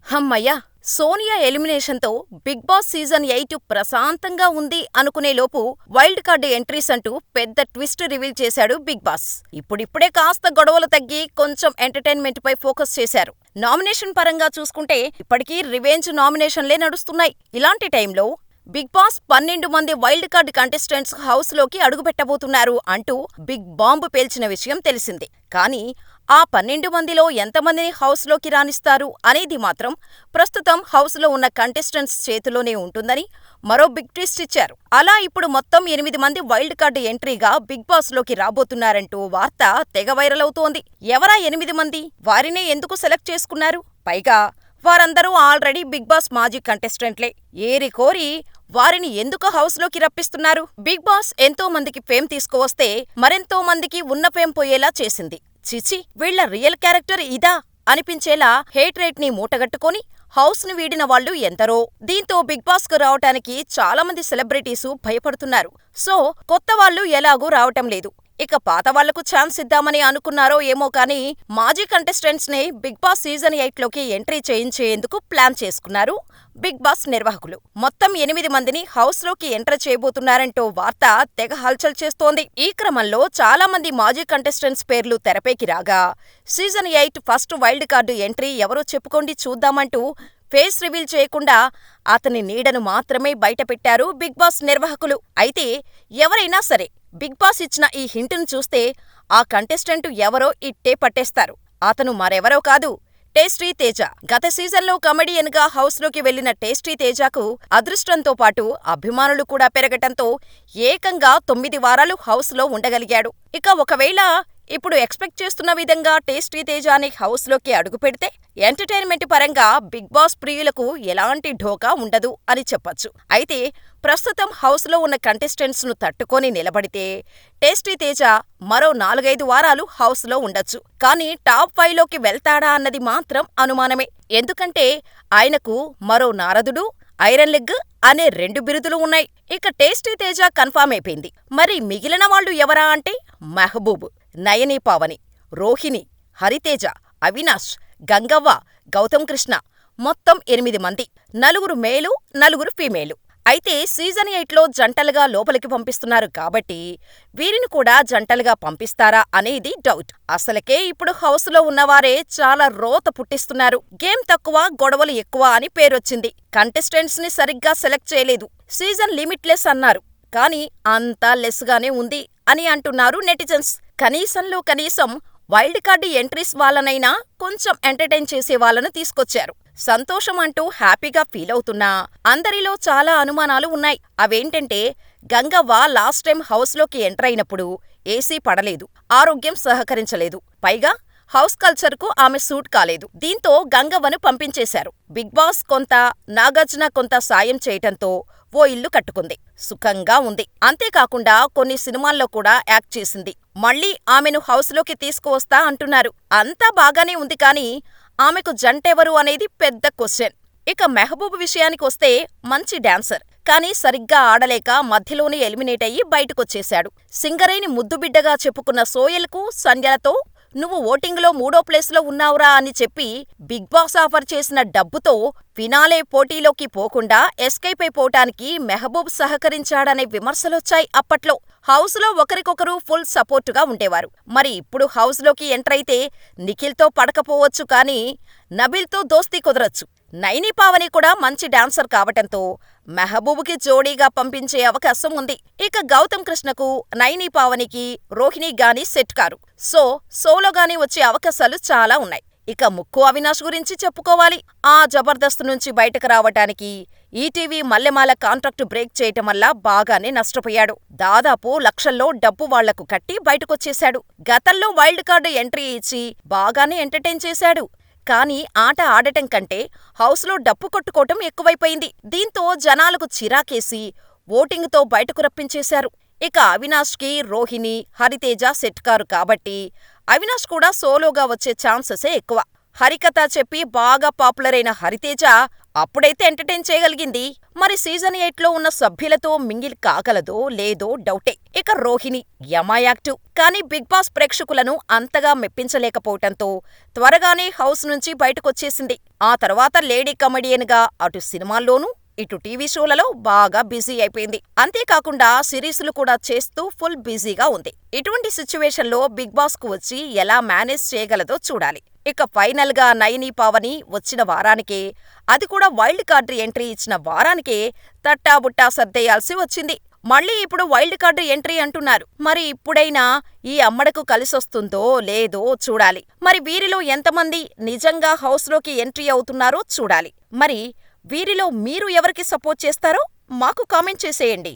హమ్మయ్య! Sonia ఎలిమినేషన్‌తో 'big boss' season 8 ప్రశాంతంగా ఉంది అనుకునేలోపు వైల్డ్ కార్డ్ ఎంట్రీస్ అంటూ పెద్ద ట్విస్ట్ రివీల్ చేశాడు 'బిగ్ బాస్'. ఇప్పుడిప్పుడే కాస్త గొడవలు తగ్గి కొంచెం ఎంటర్టైన్మెంట్‌పై ఫోకస్ చేశారు. నామినేషన్ పరంగా చూసుకుంటే ఇప్పటికీ రివెంజ్ నామినేషన్లే నడుస్తున్నాయి. ఇలాంటి టైంలో 'బిగ్ బాస్' 12 మంది వైల్డ్ కార్డ్ కంటెస్టెంట్స్ హౌస్‌లోకి అడుగుపెట్టబోతున్నారు అంటూ బిగ్ బాంబ్ పేల్చిన విషయం తెలిసిందే. కానీ ఆ 12 మందిలో ఎంతమందిని హౌస్‌లోకి రానిస్తారు అనేది మాత్రం ప్రస్తుతం హౌస్‌లో ఉన్న కంటెస్టెంట్స్ చేతిలోనే ఉంటుందని మరో బిగ్ ట్విస్ట్ ఇచ్చారు. అలా ఇప్పుడు మొత్తం 8 మంది వైల్డ్ కార్డ్ ఎంట్రీగా 'బిగ్ బాస్'లోకి రాబోతున్నారంటూ వార్త తెగ వైరల్ అవుతోంది. ఎవరా 8 మంది? వారినే ఎందుకు సెలెక్ట్ చేసుకున్నారు? పైగా వారందరూ ఆల్రెడీ 'బిగ్ బాస్' మాజీ కంటెస్టెంట్లే. ఏరికోరి వారిని ఎందుకు హౌస్‌లోకి రప్పిస్తున్నారు? 'బిగ్ బాస్' ఎంతో మందికి ఫేమ్ తీసుకువస్తే మరెంతో మందికి ఉన్న ఫేమ్ పోయేలా చేసింది. ఛీఛీ, వీళ్ళ రియల్ క్యారెక్టర్ ఇదా అనిపించేలా హేట్ రేట్‌ని మూటగట్టుకొని హౌస్‌ని వీడిన వాళ్ళు ఎందరో. దీంతో 'బిగ్ బాస్'కు రావటానికి చాలా మంది సెలబ్రిటీసు భయపడుతున్నారు. సో కొత్త వాళ్ళు ఎలాగూ రావటం లేదు. ఇక పాత వాళ్లకు ఛాన్స్ ఇద్దామని అనుకున్నారో ఏమో కానీ మాజీ కంటెస్టెంట్స్‌నే 'బిగ్ బాస్' సీజన్ 8లోకి ఎంట్రీ చేయించేందుకు ప్లాన్ చేసుకున్నారు 'బిగ్ బాస్' నిర్వాహకులు. మొత్తం 8 మందిని హౌస్‌లోకి ఎంటర్ చేయబోతున్నారంటూ వార్త తెగ హల్చల్ చేస్తోంది. ఈ క్రమంలో చాలా మంది మాజీ కంటెస్టెంట్స్ పేర్లు తెరపైకి రాగా season 8 first wild card entry ఎవరో చెప్పుకోండి చూద్దామంటూ ఫేస్ రివీల్ చేయకుండా అతని నీడను మాత్రమే బయటపెట్టారు 'బిగ్ బాస్' నిర్వాహకులు. అయితే ఎవరైనా సరే 'బిగ్ బాస్' ఇచ్చిన ఈ హింటును చూస్తే ఆ కంటెస్టెంట్ ఎవరో ఇట్టే పట్టేస్తారు. అతను మరెవరో కాదు, టేస్టీ తేజ. గత సీజన్లో కమెడియన్‌గా హౌస్‌లోకి వెళ్లిన టేస్టీ తేజకు అదృష్టంతో పాటు అభిమానులు కూడా పెరగటంతో ఏకంగా 9 వారాలు హౌస్‌లో ఉండగలిగాడు. ఇక ఒకవేళ ఇప్పుడు ఎక్స్‌పెక్ట్ చేస్తున్న విధంగా టేస్టీ తేజాని హౌస్‌లోకి అడుగుపెడితే ఎంటర్టైన్మెంట్ పరంగా 'బిగ్ బాస్' ప్రియులకు ఎలాంటి ఢోకా ఉండదు అని చెప్పొచ్చు. అయితే ప్రస్తుతం హౌస్‌లో ఉన్న కంటెస్టెంట్స్‌ను తట్టుకొని నిలబడితే టేస్టీ తేజ మరో 4-5 వారాలు హౌస్‌లో ఉండొచ్చు. కానీ టాప్ 5లోకి వెళ్తాడా అన్నది మాత్రం అనుమానమే. ఎందుకంటే ఆయనకు మరో నారదుడు, ఐరన్ లెగ్ అనే 2 బిరుదులు ఉన్నాయి. ఇక టేస్టీ తేజ కన్ఫర్మ్ అయిపోయింది. మరి మిగిలిన వాళ్ళు ఎవరా అంటే మెహబూబ్, నయని పావని, రోహిణి, హరితేజ, అవినాష్, గంగవ్వ, గౌతమ్ కృష్ణ మొత్తం 8 మంది. 4 మేలు, 4 ఫీమేలు. అయితే సీజన్ 8లో జంటలుగా లోపలికి పంపిస్తున్నారు కాబట్టి వీరిని కూడా జంటలుగా పంపిస్తారా అనేది డౌట్. అసలకే ఇప్పుడు హౌస్‌లో ఉన్నవారే చాలా రోత పుట్టిస్తున్నారు. గేమ్ తక్కువ, గొడవలు ఎక్కువ అని పేరొచ్చింది. కంటెస్టెంట్స్‌ని సరిగ్గా సెలెక్ట్ చేయలేదు. సీజన్ లిమిట్లెస్ అన్నారు. కానీ అంతా లెస్‌గానే ఉంది అని అంటున్నారు నెటిజన్స్. కనీసంలో కనీసం వైల్డ్ కార్డ్ ఎంట్రీస్ వాళ్ళనైనా కొంచెం ఎంటర్టైన్ చేసే వాళ్ళను తీసుకొచ్చారు. సంతోషం అంటూ హ్యాపీగా ఫీలవుతున్నా అందరిలో చాలా అనుమానాలు ఉన్నాయి. అవేంటంటే గంగవ్వ లాస్ట్ టైం హౌస్‌లోకి ఎంటర్ అయినప్పుడు ఏసీ పడలేదు, ఆరోగ్యం సహకరించలేదు. పైగా హౌస్ కల్చర్‌కు ఆమె సూట్ కాలేదు. దీంతో గంగవ్వను పంపించేశారు. 'బిగ్ బాస్' కొంత, నాగార్జున కొంత సాయం చేయటంతో ఓ ఇల్లు కట్టుకుంది, సుఖంగా ఉంది. అంతేకాకుండా కొన్ని సినిమాల్లో కూడా యాక్ట్ చేసింది. మళ్ళీ ఆమెను హౌస్‌లోకి తీసుకువస్తా అంటున్నారు. అంతా బాగానే ఉంది కానీ ఆమెకు జంటెవరు అనేది పెద్ద క్వశ్చన్. ఇక మెహబూబ్ విషయానికొస్తే మంచి డాన్సర్. కానీ సరిగ్గా ఆడలేక మధ్యలోనే ఎలిమినేట్ అయ్యి బయటకొచ్చేశాడు. సింగరేణి ముద్దుబిడ్డగా చెప్పుకున్న సోయల్‌కు, సంధ్యలతో నువ్వు ఓటింగ్‌లో 3వ ప్లేస్‌లో ఉన్నావురా అని చెప్పి 'బిగ్ బాస్' ఆఫర్ చేసిన డబ్బుతో ఫినాలే పోటీలోకి పోకుండా ఎస్కేప్ అయిపోవటానికి మెహబూబ్ సహకరించాడనే విమర్శలొచ్చాయి అప్పట్లో. హౌస్‌లో ఒకరికొకరు ఫుల్ సపోర్టుగా ఉండేవారు. మరి ఇప్పుడు హౌస్‌లోకి ఎంటర్ అయితే నిఖిల్‌తో పడకపోవచ్చు కానీ నబీల్‌తో దోస్తీ కుదరొచ్చు. నయని పావని కూడా మంచి డాన్సర్ కావటంతో మెహబూబ్‌కి జోడీగా పంపించే అవకాశం ఉంది. ఇక గౌతమ్ కృష్ణకు, నయని పావనికి, రోహిణి గాని సెట్ కారు. సో సోలోగానే వచ్చే అవకాశాలు చాలా ఉన్నాయి. ఇక ముక్కు అవినాష్ గురించి చెప్పుకోవాలి. ఆ జబర్దస్త్ నుంచి బయటకు రావటానికి ఈటీవీ మల్లెమాల కాంట్రాక్టు బ్రేక్ చేయటం వల్ల బాగానే నష్టపోయాడు. దాదాపు లక్షల్లో డబ్బు వాళ్లకు కట్టి బయటకొచ్చేశాడు. గతంలో వైల్డ్ కార్డు ఎంట్రీ ఇచ్చి బాగానే ఎంటర్టైన్ చేశాడు. కానీ ఆట ఆడటం కంటే హౌస్‌లో డప్పు కొట్టుకోవటం ఎక్కువైపోయింది. దీంతో జనాలకు చిరాకేసి ఓటింగుతో బయటకు రప్పించేశారు. ఇక అవినాష్‌కి రోహిణి, హరితేజ సెట్ కారు కాబట్టి అవినాష్ కూడా సోలోగా వచ్చే ఛాన్సెసే ఎక్కువ. హరికథ చెప్పి బాగా పాపులర్ అయిన హరితేజ అప్పుడైతే ఎంటర్టైన్ చేయగలిగింది. మరి సీజన్ 8లో ఉన్న సభ్యులతో మింగిల్ కాగలదో లేదో డౌటే. ఇక రోహిణి యమ యాక్టివ్. కానీ బిగ్ బాస్ ప్రేక్షకులను అంతగా మెప్పించలేకపోవటంతో త్వరగానే హౌస్ నుంచి బయటకొచ్చేసింది. ఆ తర్వాత లేడీ కమెడియన్గా అటు సినిమాల్లోనూ ఇటు టీవీ షోలలో బాగా బిజీ అయిపోయింది. అంతేకాకుండా సిరీస్లు కూడా చేస్తూ ఫుల్ బిజీగా ఉంది. ఇటువంటి సిచ్యువేషన్లో బిగ్ బాస్ కు వచ్చి ఎలా మేనేజ్ చేయగలదో చూడాలి. ఇక ఫైనల్ గా నయని పావని వచ్చిన వారానికే, అది కూడా వైల్డ్ కార్డ్ ఎంట్రీ ఇచ్చిన వారానికే తట్టాబుట్టా సర్దేయాల్సి వచ్చింది. మళ్ళీ ఇప్పుడు వైల్డ్ కార్డ్ ఎంట్రీ అంటున్నారు. మరి ఇప్పుడైనా ఈ అమ్మడకు కలిసొస్తుందో లేదో చూడాలి. మరి వీరిలో ఎంతమంది నిజంగా హౌస్లోకి ఎంట్రీ అవుతున్నారో చూడాలి. మరి వీరిలో మీరు ఎవరికి సపోర్ట్ చేస్తారో మాకు కామెంట్ చేసేయండి.